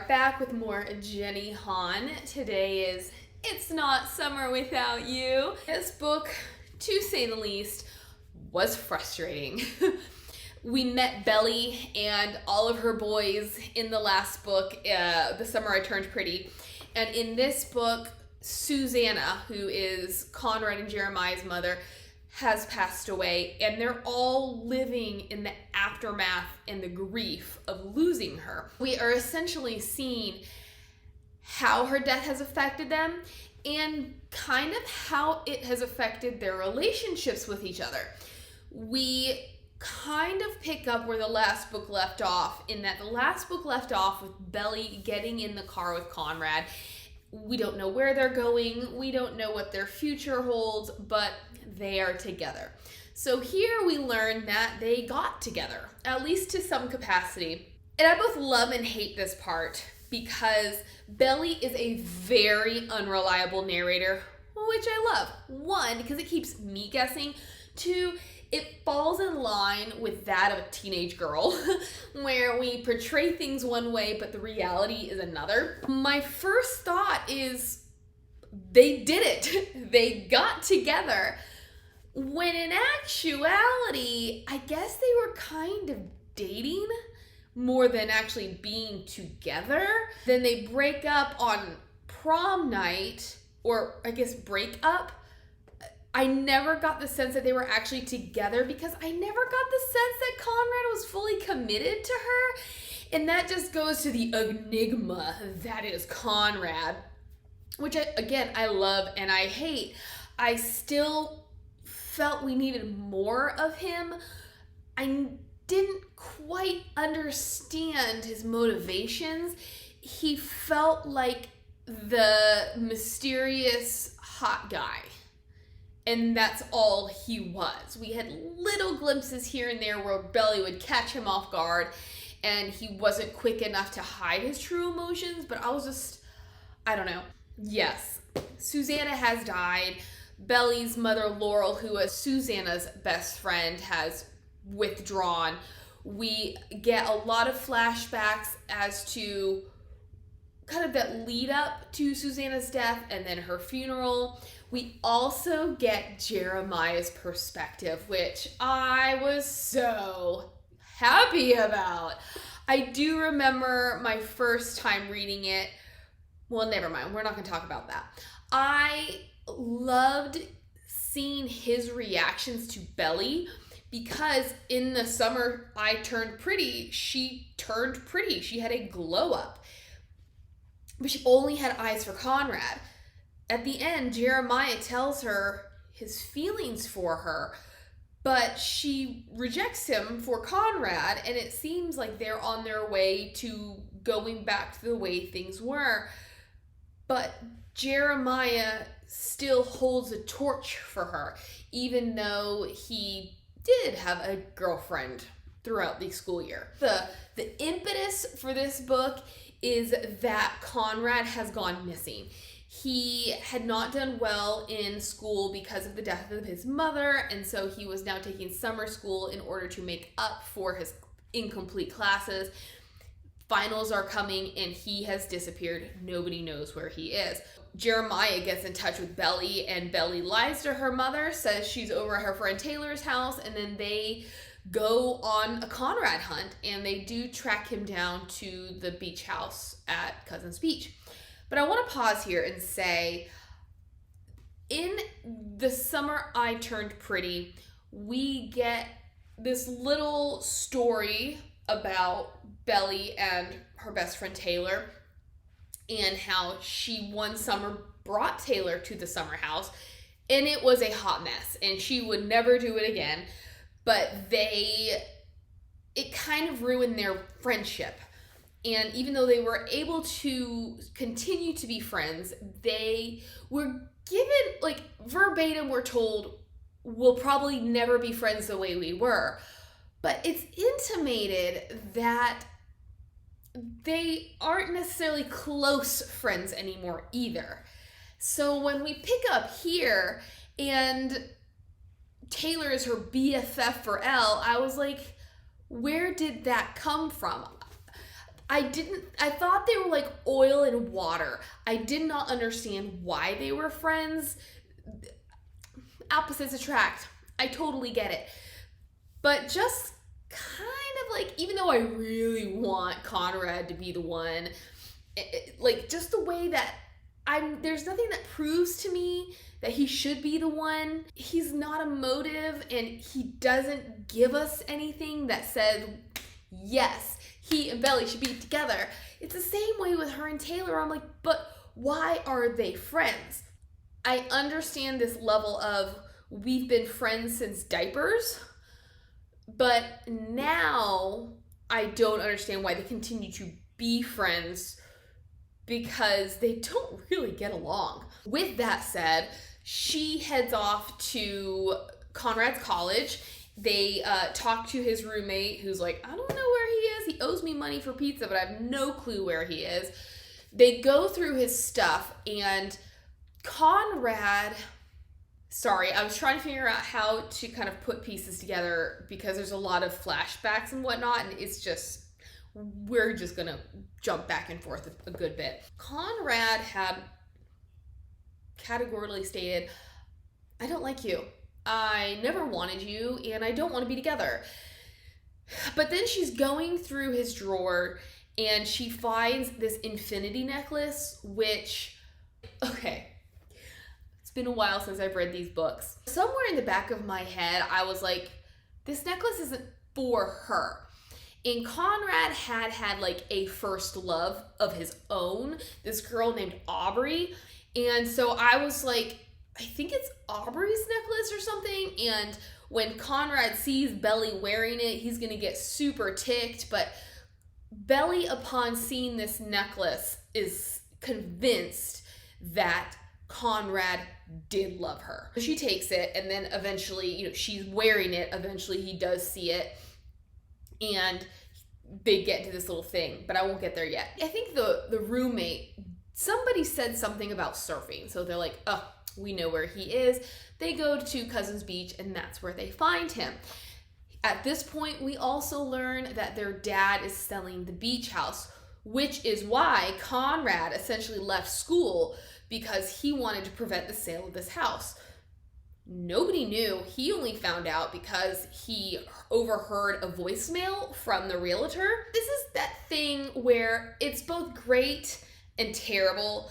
back with more Jenny Han. Today is It's Not Summer Without You. This book, to say the least, was frustrating. We met Belly and all of her boys in the last book, The Summer I Turned Pretty. And in this book, Suzannah, who is Conrad and Jeremiah's mother, has passed away, and they're all living in the aftermath and the grief of losing her. We are essentially seeing how her death has affected them and kind of how it has affected their relationships with each other. We kind of pick up where the last book left off, in that the last book left off with Belly getting in the car with Conrad. We don't know where they're going. We don't know what their future holds, but they are together. So here we learn that they got together, at least to some capacity. And I both love and hate this part because Belly is a very unreliable narrator, which I love. One, because it keeps me guessing. Two, it falls in line with that of a teenage girl, where we portray things one way, but the reality is another. My first thought is they did it. They got together. When in actuality, I guess they were kind of dating more than actually being together. Then they break up on prom night, or I guess break up. I never got the sense that they were actually together because I never got the sense that Conrad was fully committed to her. And that just goes to the enigma that is Conrad, which I love and I hate. I still felt we needed more of him. I didn't quite understand his motivations. He felt like the mysterious hot guy. And that's all he was. We had little glimpses here and there where Belly would catch him off guard and he wasn't quick enough to hide his true emotions, but I don't know. Yes, Suzannah has died. Belly's mother, Laurel, who was Suzannah's best friend, has withdrawn. We get a lot of flashbacks as to kind of that lead up to Suzannah's death and then her funeral. We also get Jeremiah's perspective, which I was so happy about. I do remember my first time reading it. Well, never mind. We're not going to talk about that. I loved seeing his reactions to Belly because in The Summer I Turned Pretty, she turned pretty. She had a glow up. But she only had eyes for Conrad. At the end, Jeremiah tells her his feelings for her, but she rejects him for Conrad, and it seems like they're on their way to going back to the way things were. But Jeremiah still holds a torch for her, even though he did have a girlfriend throughout the school year. The impetus for this book is that Conrad has gone missing. He had not done well in school because of the death of his mother, and so he was now taking summer school in order to make up for his incomplete classes. Finals are coming, and he has disappeared. Nobody knows where he is. Jeremiah gets in touch with Belly, and Belly lies to her mother, says she's over at her friend Taylor's house, and then they go on a Conrad hunt, and they do track him down to the beach house at Cousin's Beach. But I want to pause here and say, in The Summer I Turned Pretty, we get this little story about Belly and her best friend Taylor and how she one summer brought Taylor to the summer house, and it was a hot mess, and she would never do it again. But it kind of ruined their friendship. And even though they were able to continue to be friends, they were given, like, verbatim, we're told, we'll probably never be friends the way we were. But it's intimated that they aren't necessarily close friends anymore either. So when we pick up here and Taylor is her BFF for Elle, I was like, where did that come from? I thought they were like oil and water. I did not understand why they were friends. Opposites attract. I totally get it. But just kind of like, even though I really want Conrad to be the one, like just the way that there's nothing that proves to me that he should be the one. He's not emotive, and he doesn't give us anything that says, yes, he and Belly should be together. It's the same way with her and Taylor. I'm like, but why are they friends? I understand this level of we've been friends since diapers, but now I don't understand why they continue to be friends, because they don't really get along. With that said, she heads off to Conrad's college. They talk to his roommate, who's like, I don't know where he is. He owes me money for pizza, but I have no clue where he is. They go through his stuff, and Conrad... Sorry, I was trying to figure out how to kind of put pieces together, because there's a lot of flashbacks and whatnot, and it's just... we're just gonna jump back and forth a good bit. Conrad had categorically stated, I don't like you. I never wanted you, and I don't want to be together. But then she's going through his drawer, and she finds this infinity necklace, which, okay, it's been a while since I've read these books. Somewhere in the back of my head, I was like, this necklace isn't for her. And Conrad had like a first love of his own, this girl named Aubrey. And so I was like, I think it's Aubrey's necklace or something. And when Conrad sees Belly wearing it, he's going to get super ticked. But Belly, upon seeing this necklace, is convinced that Conrad did love her. She takes it, and then eventually, she's wearing it. Eventually he does see it, and they get to this little thing, but I won't get there yet. I think the roommate, somebody said something about surfing, so they're like, oh, we know where he is. They go to Cousins Beach, and that's where they find him. At this point, we also learn that their dad is selling the beach house, which is why Conrad essentially left school, because he wanted to prevent the sale of this house. Nobody knew. He only found out because he overheard a voicemail from the realtor. This is that thing where it's both great and terrible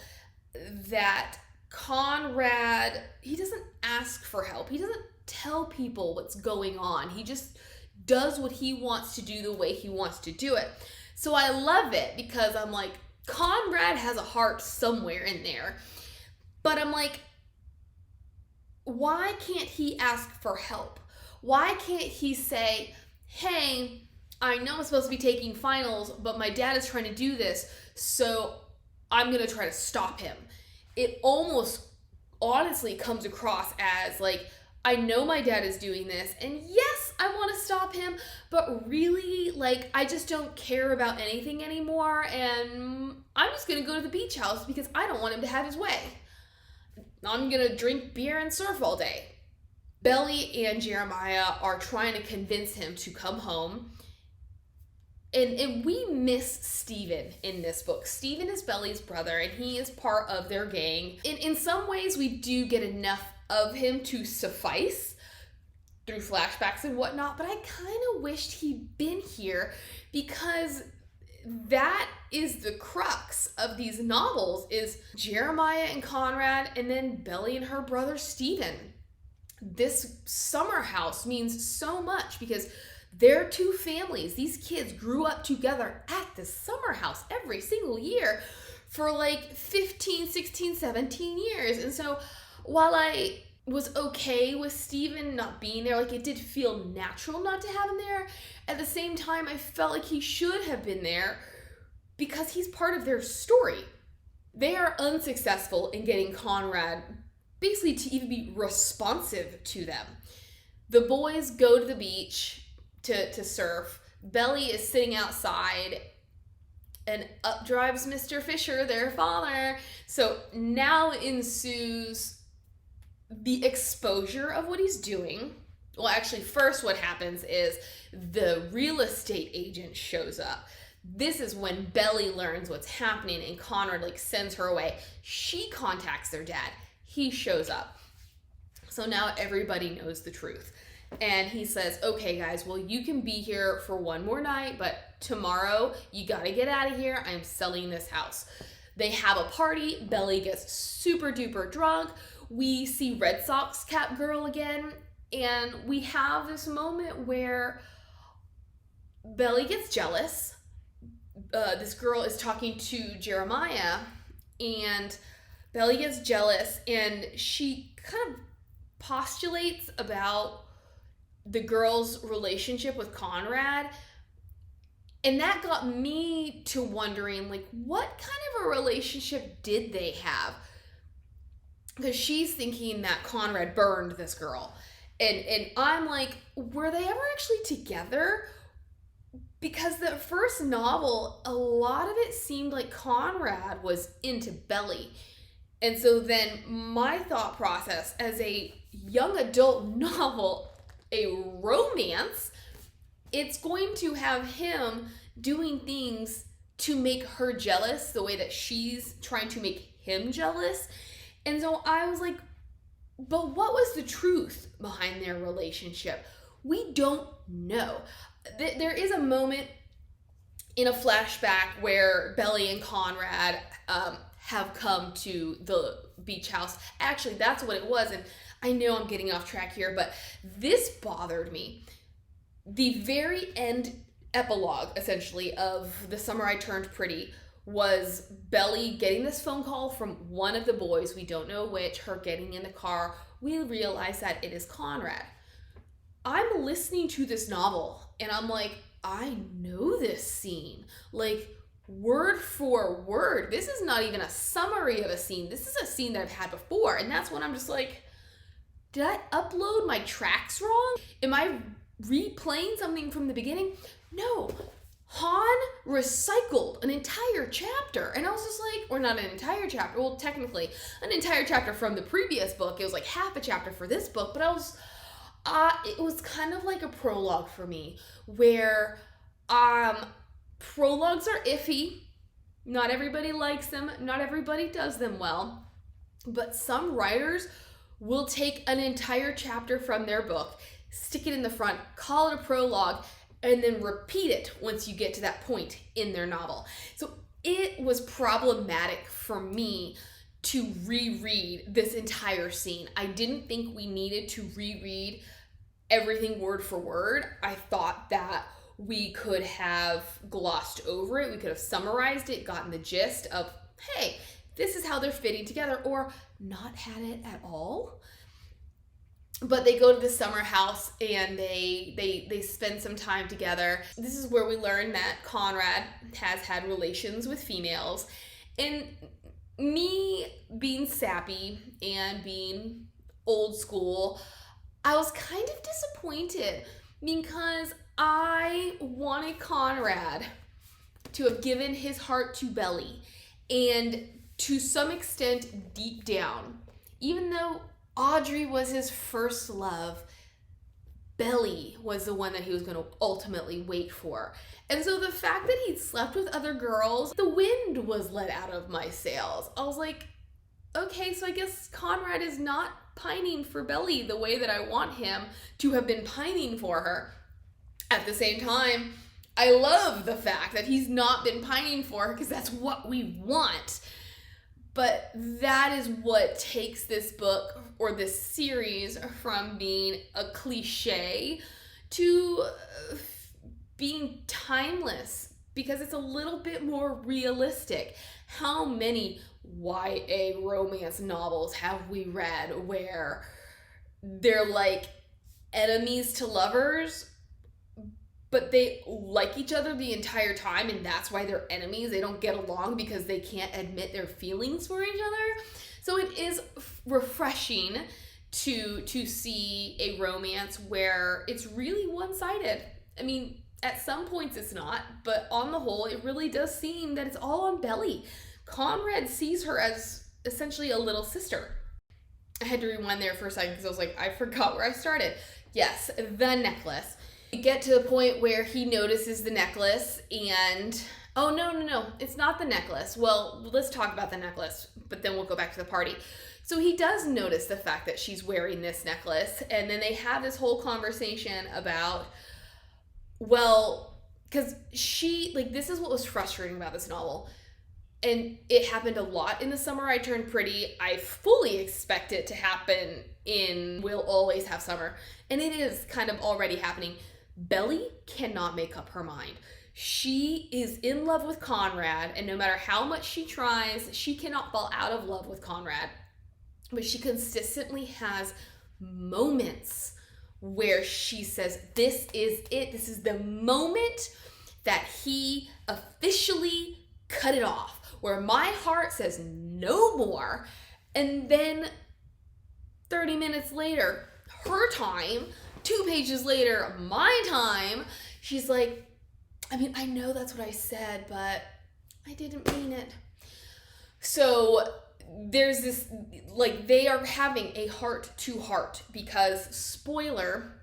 that Conrad, he doesn't ask for help. He doesn't tell people what's going on. He just does what he wants to do the way he wants to do it. So I love it, because I'm like, Conrad has a heart somewhere in there. But I'm like, why can't he ask for help? Why can't he say, hey, I know I'm supposed to be taking finals, but my dad is trying to do this, so I'm going to try to stop him. It almost honestly comes across as like, I know my dad is doing this, and yes, I want to stop him, but really, like, I just don't care about anything anymore, and I'm just going to go to the beach house because I don't want him to have his way. I'm going to drink beer and surf all day. Belly and Jeremiah are trying to convince him to come home. And we miss Steven in this book. Steven is Belly's brother, and he is part of their gang. In some ways, we do get enough of him to suffice through flashbacks and whatnot, but I kind of wished he'd been here, because that is the crux of these novels, is Jeremiah and Conrad, and then Belly and her brother Steven. This summer house means so much, because their two families, these kids grew up together at the summer house every single year for like 15, 16, 17 years. And so while I was okay with Steven not being there, like, it did feel natural not to have him there, at the same time, I felt like he should have been there, because he's part of their story. They are unsuccessful in getting Conrad basically to even be responsive to them. The boys go to the beach to surf. Belly is sitting outside, and up drives Mr. Fisher, their father. So now ensues the exposure of what he's doing. Well, actually, first what happens is the real estate agent shows up. This is when Belly learns what's happening and Conrad like sends her away. She contacts their dad. He shows up. So now everybody knows the truth. And he says, okay guys, well you can be here for one more night, but tomorrow you gotta get out of here. I'm selling this house. They have a party. Belly gets super duper drunk. We see Red Sox cap girl again. And we have this moment where Belly gets jealous. This girl is talking to Jeremiah, and Belly gets jealous, and she kind of postulates about the girl's relationship with Conrad. And that got me to wondering, like, what kind of a relationship did they have? Because she's thinking that Conrad burned this girl. And I'm like, were they ever actually together? Because the first novel, a lot of it seemed like Conrad was into Belly. And so then my thought process as a young adult novel, a romance, it's going to have him doing things to make her jealous the way that she's trying to make him jealous. And so I was like, but what was the truth behind their relationship? We don't know. There is a moment in a flashback where Belly and Conrad have come to the beach house. Actually, that's what it was. And I know I'm getting off track here, but this bothered me. The very end epilogue, essentially, of The Summer I Turned Pretty was Belly getting this phone call from one of the boys, we don't know which, her getting in the car. We realize that it is Conrad. I'm listening to this novel and I'm like, I know this scene. Like, word for word. This is not even a summary of a scene. This is a scene that I've had before. And that's when I'm just like, did I upload my tracks wrong? Am I replaying something from the beginning? No. Han recycled an entire chapter. And I was just like, or not an entire chapter, well, technically an entire chapter from the previous book. It was like half a chapter for this book, but it was kind of like a prologue for me, where prologues are iffy. Not everybody likes them. Not everybody does them well. But some writers will take an entire chapter from their book, stick it in the front, call it a prologue, and then repeat it once you get to that point in their novel. So it was problematic for me to reread this entire scene. I didn't think we needed to reread everything word for word. I thought that we could have glossed over it. We could have summarized it, gotten the gist of, hey, this is how they're fitting together, or not had it at all. But they go to the summer house and they spend some time together. This is where we learn that Conrad has had relations with females. And me being sappy and being old school, I was kind of disappointed because I wanted Conrad to have given his heart to Belly. And to some extent, deep down, even though Audrey was his first love, Belly was the one that he was going to ultimately wait for. And so the fact that he'd slept with other girls, the wind was let out of my sails. I was like, okay, so I guess Conrad is not pining for Belly the way that I want him to have been pining for her. At the same time, I love the fact that he's not been pining for her because that's what we want. But that is what takes this book or this series from being a cliche to being timeless, because it's a little bit more realistic. How many YA romance novels have we read where they're like enemies to lovers, but they like each other the entire time, and that's why they're enemies? They don't get along because they can't admit their feelings for each other. So it is refreshing to see a romance where it's really one-sided. I mean, at some points it's not, but on the whole, it really does seem that it's all on Belly. Conrad sees her as essentially a little sister. I had to rewind there for a second because I was like, I forgot where I started. Yes, the necklace. We get to the point where he notices the necklace and, oh, no, it's not the necklace. Well, let's talk about the necklace, but then we'll go back to the party. So he does notice the fact that she's wearing this necklace, and then they have this whole conversation about, well, because this is what was frustrating about this novel. And it happened a lot in The Summer I Turned Pretty. I fully expect it to happen in We'll Always Have Summer. And it is kind of already happening. Belly cannot make up her mind. She is in love with Conrad, and no matter how much she tries, she cannot fall out of love with Conrad. But she consistently has moments where she says, this is it. This is the moment that he officially cut it off, where my heart says no more. And then 30 minutes later, her time, 2 pages later, my time, she's like, I mean, I know that's what I said, but I didn't mean it. So there's this, like, they are having a heart-to-heart because, spoiler,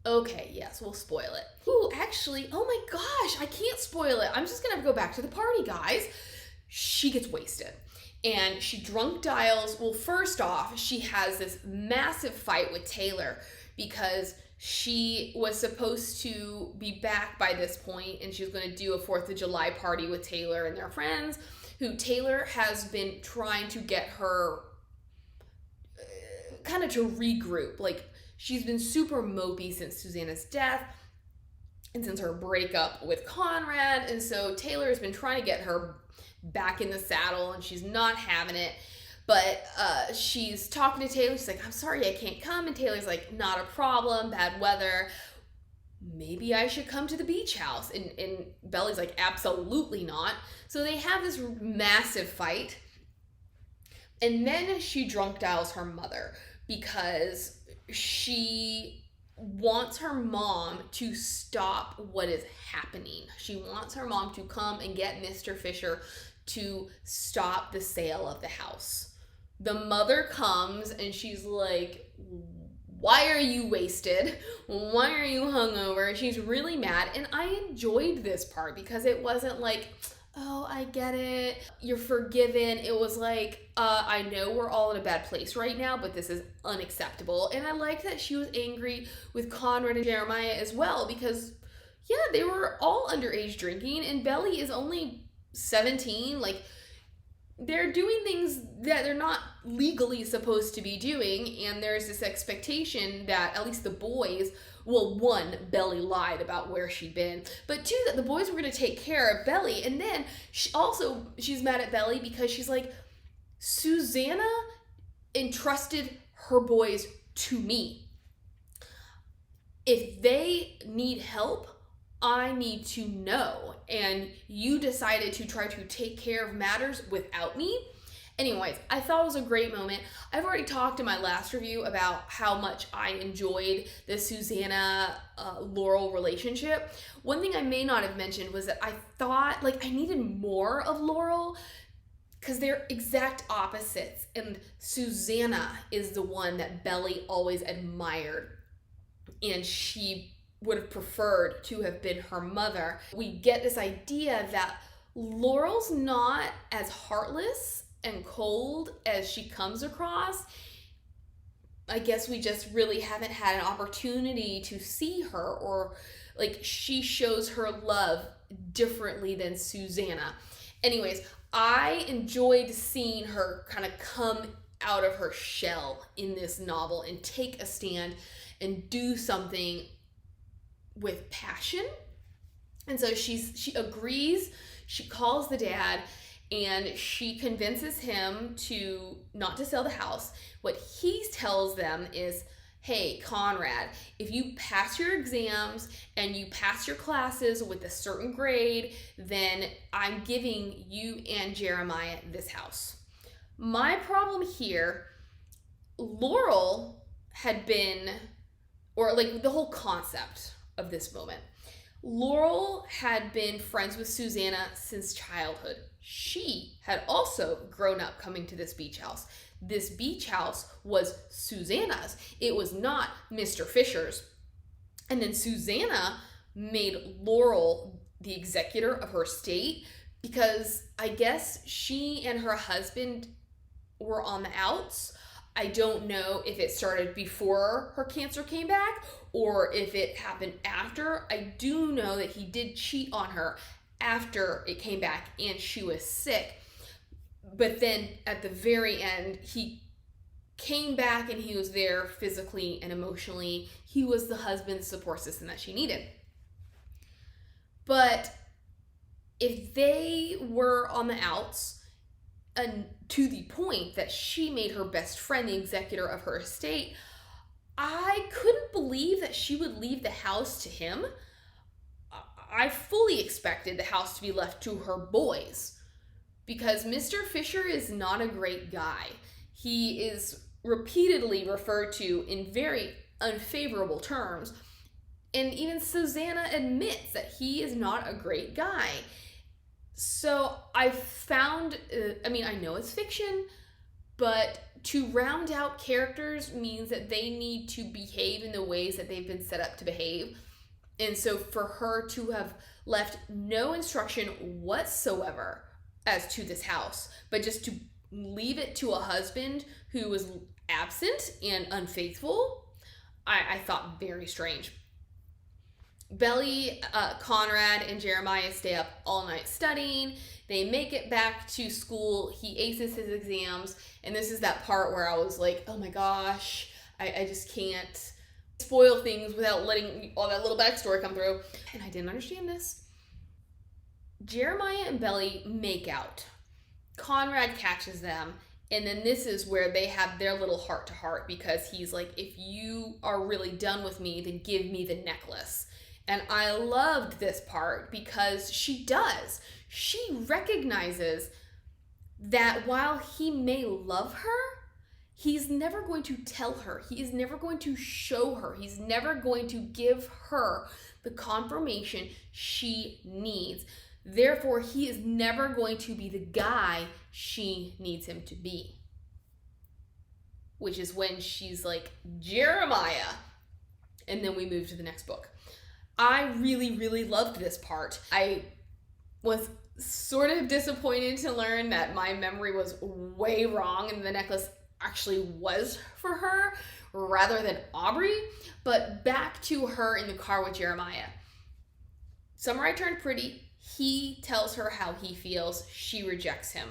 okay, yes, we'll spoil it. Ooh, actually, oh my gosh, I can't spoil it. I'm just gonna have to go back to the party, guys. She gets wasted. And she drunk dials. Well, first off, she has this massive fight with Taylor because she was supposed to be back by this point, and she was going to do a 4th of July party with Taylor and their friends, who Taylor has been trying to get her kind of to regroup. Like, she's been super mopey since Suzannah's death and since her breakup with Conrad, and so Taylor has been trying to get her back in the saddle, and she's not having it. But she's talking to Taylor. She's like, I'm sorry I can't come. And Taylor's like, not a problem, bad weather. Maybe I should come to the beach house. And Belly's like, absolutely not. So they have this massive fight. And then she drunk dials her mother because she wants her mom to stop what is happening. She wants her mom to come and get Mr. Fisher to stop the sale of the house. The mother comes and she's like, why are you wasted? Why are you hungover? She's really mad. And I enjoyed this part because it wasn't like, oh, I get it, you're forgiven. It was like, I know we're all in a bad place right now, but this is unacceptable. And I like that she was angry with Conrad and Jeremiah as well because, yeah, they were all underage drinking and Belly is only 17. Like, they're doing things that they're not legally supposed to be doing, and there's this expectation that at least the boys, well, one, Belly lied about where she'd been, but two, that the boys were going to take care of Belly. And then she's mad at Belly because she's like, Suzannah entrusted her boys to me. If they need help, I need to know, and you decided to try to take care of matters without me. Anyways, I thought it was a great moment. I've already talked in my last review about how much I enjoyed the Suzannah Laurel relationship. One thing I may not have mentioned was that I thought, like, I needed more of Laurel because they're exact opposites, and Suzannah is the one that Belly always admired, and she would have preferred to have been her mother. We get this idea that Laurel's not as heartless and cold as she comes across. I guess we just really haven't had an opportunity to see her, or like she shows her love differently than Suzannah. Anyways, I enjoyed seeing her kind of come out of her shell in this novel and take a stand and do something with passion. And so she agrees, she calls the dad, and she convinces him to not to sell the house. What he tells them is, hey, Conrad, if you pass your exams and you pass your classes with a certain grade, then I'm giving you and Jeremiah this house. My problem here, Laurel had been, or like the whole concept of this moment, Laurel had been friends with Suzannah since childhood. She had also grown up coming to this beach house. this beach house was Suzannah's. It was not Mr. Fisher's. And then Suzannah made Laurel the executor of her estate because I guess she and her husband were on the outs. I don't know if it started before her cancer came back or if it happened after. I do know that he did cheat on her after it came back and she was sick. But then at the very end, he came back and he was there physically and emotionally. He was the husband's support system that she needed. But if they were on the outs, and to the point that she made her best friend the executor of her estate, I couldn't believe that she would leave the house to him. I fully expected the house to be left to her boys because Mr. Fisher is not a great guy. He is repeatedly referred to in very unfavorable terms, and even Suzannah admits that he is not a great guy. So I found, I know it's fiction, but to round out characters means that they need to behave in the ways that they've been set up to behave. And so for her to have left no instruction whatsoever as to this house, but just to leave it to a husband who was absent and unfaithful, I thought very strange. Belly, Conrad, and Jeremiah stay up all night studying. They make it back to school. He aces his exams. And this is that part where I was like, oh my gosh, I just can't spoil things without letting all that little backstory come through. And I didn't understand this. Jeremiah and Belly make out. Conrad catches them. And then this is where they have their little heart-to-heart because he's like, if you are really done with me, then give me the necklace. And I loved this part because she does. She recognizes that while he may love her, he's never going to tell her. He is never going to show her. He's never going to give her the confirmation she needs. Therefore, he is never going to be the guy she needs him to be. Which is when she's like, Jeremiah. And then we move to the next book. I really, really loved this part. I was sort of disappointed to learn that my memory was way wrong and the necklace actually was for her rather than Aubrey. But back to her in the car with Jeremiah. Summer I Turned Pretty. He tells her how he feels. She rejects him.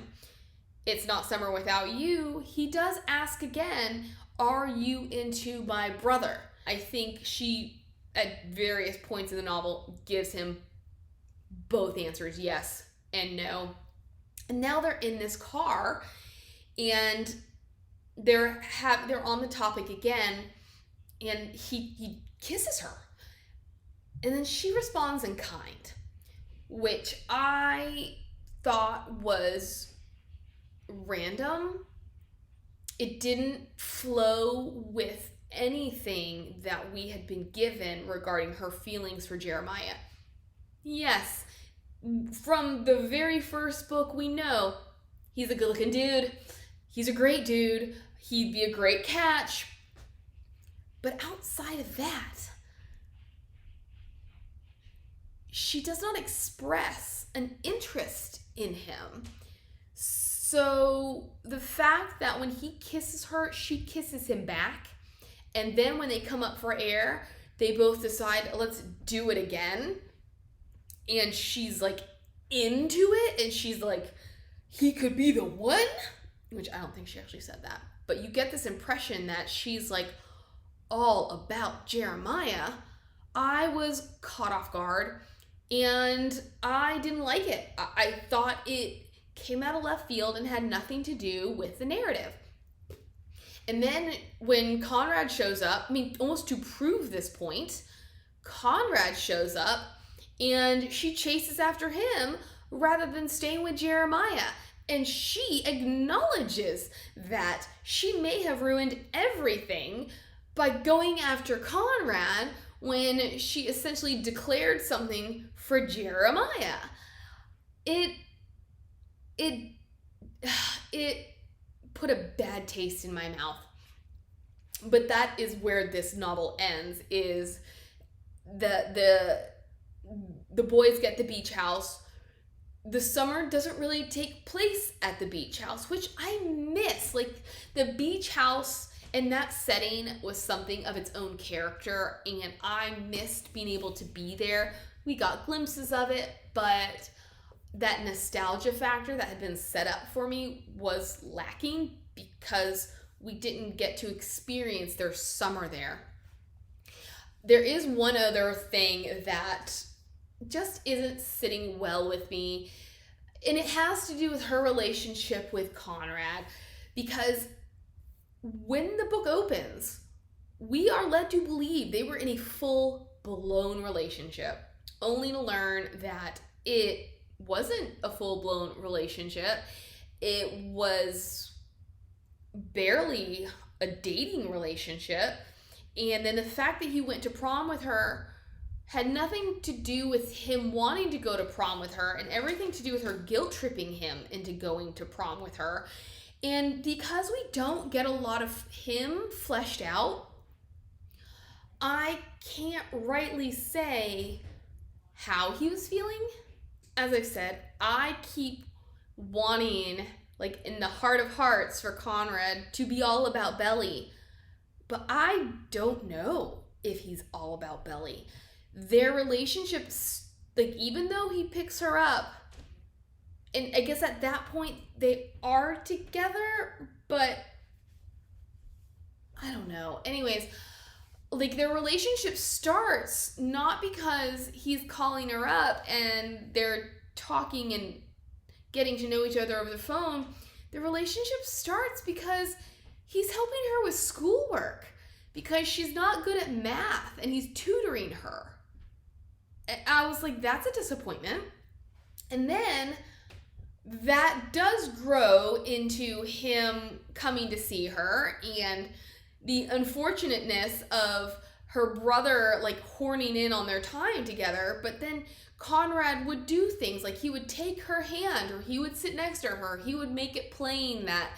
It's Not Summer Without You. He does ask again, are you into my brother? I think she, at various points in the novel, gives him both answers, yes and no. And now they're in this car and they're on the topic again, and he kisses her. And then she responds in kind, which I thought was random. It didn't flow with anything that we had been given regarding her feelings for Jeremiah. Yes, from the very first book we know he's a good-looking dude. He's a great dude. He'd be a great catch. But outside of that, she does not express an interest in him. So the fact that when he kisses her, she kisses him back, and then when they come up for air, they both decide, let's do it again. And she's like into it, and she's like, he could be the one? Which I don't think she actually said that. But you get this impression that she's like all about Jeremiah. I was caught off guard, and I didn't like it. I thought it came out of left field and had nothing to do with the narrative. And then when Conrad shows up, almost to prove this point, Conrad shows up and she chases after him rather than staying with Jeremiah. And she acknowledges that she may have ruined everything by going after Conrad when she essentially declared something for Jeremiah. It put a bad taste in my mouth. But that is where this novel ends, is the boys get the beach house. The summer doesn't really take place at the beach house, which I miss. Like, the beach house and that setting was something of its own character, and I missed being able to be there. We got glimpses of it, but that nostalgia factor that had been set up for me was lacking because we didn't get to experience their summer there. There is one other thing that just isn't sitting well with me, and it has to do with her relationship with Conrad, because when the book opens, we are led to believe they were in a full-blown relationship, only to learn that it wasn't a full-blown relationship. It was barely a dating relationship, and then the fact that he went to prom with her had nothing to do with him wanting to go to prom with her, and everything to do with her guilt-tripping him into going to prom with her. And because we don't get a lot of him fleshed out, I can't rightly say how he was feeling. As I've said, I keep wanting, like, in the heart of hearts, for Conrad to be all about Belly. But I don't know if he's all about Belly. Their relationships, like, even though he picks her up, and I guess at that point they are together, but I don't know. Anyways, like, their relationship starts not because he's calling her up and they're talking and getting to know each other over the phone. The relationship starts because he's helping her with schoolwork, because she's not good at math and he's tutoring her. And I was like, that's a disappointment. And then that does grow into him coming to see her, and the unfortunateness of her brother, like, horning in on their time together. But then Conrad would do things like he would take her hand, or he would sit next to her. He would make it plain that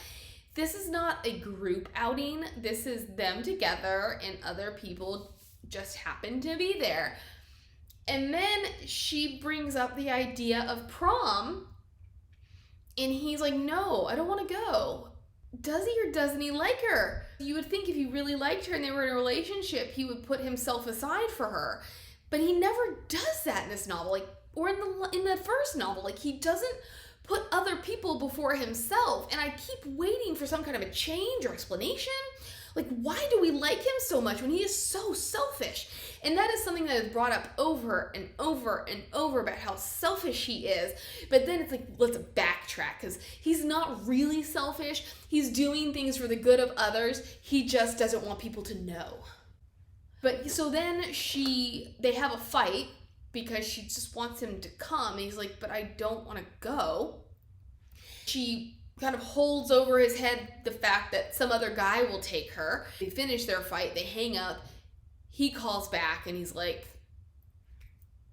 this is not a group outing. This is them together, and other people just happen to be there. And then she brings up the idea of prom, and he's like, no, I don't want to go. Does he or doesn't he like her? You would think if he really liked her and they were in a relationship, he would put himself aside for her. But he never does that in this novel, like, or in the first novel. Like, he doesn't put other people before himself. And I keep waiting for some kind of a change or explanation. Like, why do we like him so much when he is so selfish? And that is something that is brought up over and over and over about how selfish he is. But then it's like, let's backtrack, because he's not really selfish. He's doing things for the good of others. He just doesn't want people to know. But so then they have a fight because she just wants him to come. And he's like, but I don't want to go. She kind of holds over his head the fact that some other guy will take her. They finish their fight, they hang up. He calls back and he's like,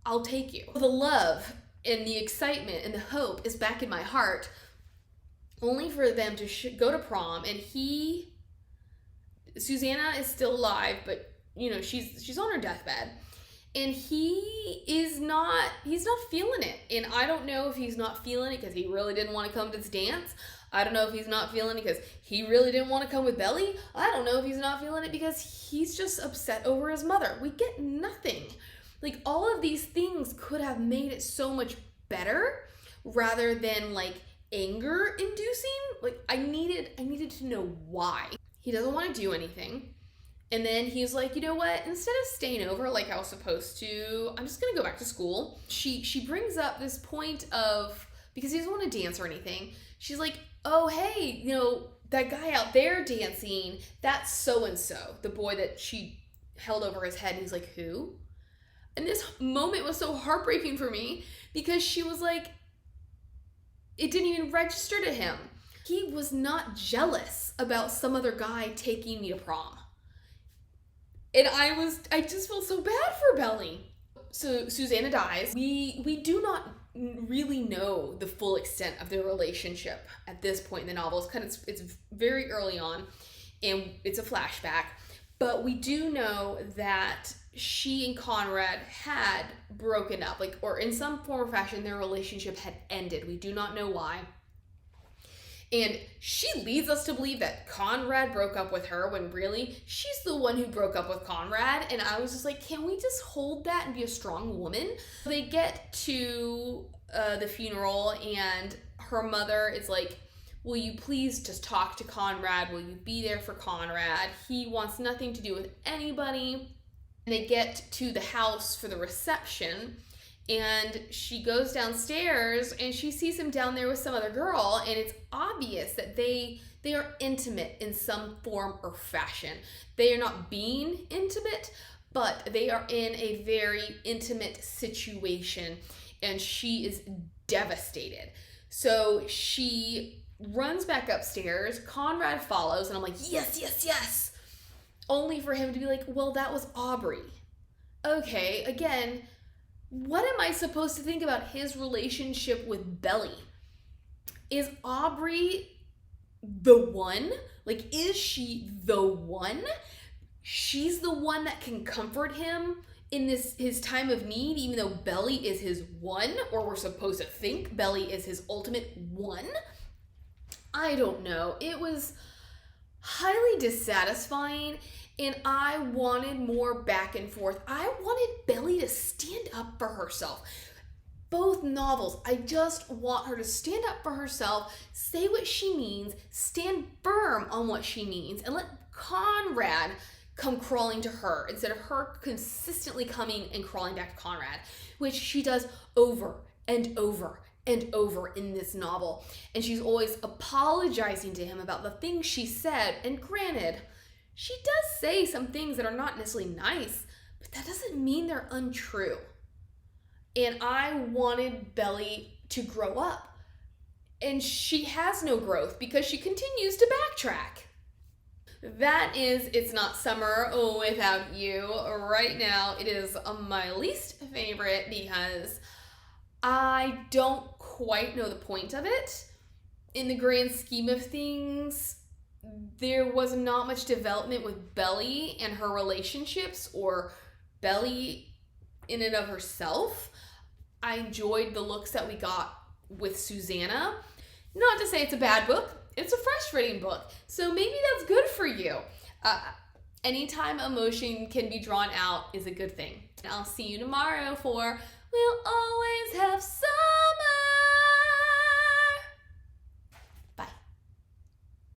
I'll take you. The love and the excitement and the hope is back in my heart, only for them to go to prom. And Suzannah is still alive, but you know, she's on her deathbed. And he's not feeling it. And I don't know if he's not feeling it because he really didn't want to come to this dance. I don't know if he's not feeling it because he really didn't want to come with Belly. I don't know if he's not feeling it because he's just upset over his mother. We get nothing. Like, all of these things could have made it so much better rather than, like, anger inducing. Like, I needed to know why. He doesn't want to do anything. And then he's like, you know what? Instead of staying over like I was supposed to, I'm just going to go back to school. She brings up this point of, because he doesn't want to dance or anything, she's like, oh, hey, you know, that guy out there dancing, that's so-and-so, the boy that she held over his head. And he's like, who? And this moment was so heartbreaking for me because she was like, it didn't even register to him. He was not jealous about some other guy taking me to prom. And I just felt so bad for Belly. So Suzannah dies. We do not really know the full extent of their relationship at this point in the novel. It's very early on, and it's a flashback, but we do know that she and Conrad had broken up, like, or in some form or fashion their relationship had ended. We do not know why. And she leads us to believe that Conrad broke up with her, when really she's the one who broke up with Conrad. And I was just like, can we just hold that and be a strong woman? They get to the funeral, and her mother is like, will you please just talk to Conrad? Will you be there for Conrad? He wants nothing to do with anybody. And they get to the house for the reception, and she goes downstairs and she sees him down there with some other girl, and it's obvious that they are intimate in some form or fashion. They are not being intimate, but they are in a very intimate situation, and she is devastated. So she runs back upstairs. Conrad follows, and I'm like, yes, yes, yes. Only for him to be like, well, that was Aubrey. Okay, again, what am I supposed to think about his relationship with Belly? Is Aubrey the one? Like, is she the one? She's the one that can comfort him in his time of need, even though Belly is his one, or we're supposed to think Belly is his ultimate one? I don't know. It was highly dissatisfying, and I wanted more back and forth. I wanted Belly to stand up for herself. Both novels, I just want her to stand up for herself, say what she means, stand firm on what she means, and let Conrad come crawling to her instead of her consistently coming and crawling back to Conrad, which she does over and over and over in this novel. And she's always apologizing to him about the things she said. And granted, she does say some things that are not necessarily nice, but that doesn't mean they're untrue. And I wanted Belly to grow up. And she has no growth because she continues to backtrack. That is It's Not Summer Without You. Right now, it is my least favorite because I don't quite know the point of it. In the grand scheme of things, there was not much development with Belly and her relationships, or Belly in and of herself. I enjoyed the looks that we got with Suzannah. Not to say it's a bad book. It's a frustrating book. So maybe that's good for you. Anytime emotion can be drawn out is a good thing. And I'll see you tomorrow for We'll Always Have Some.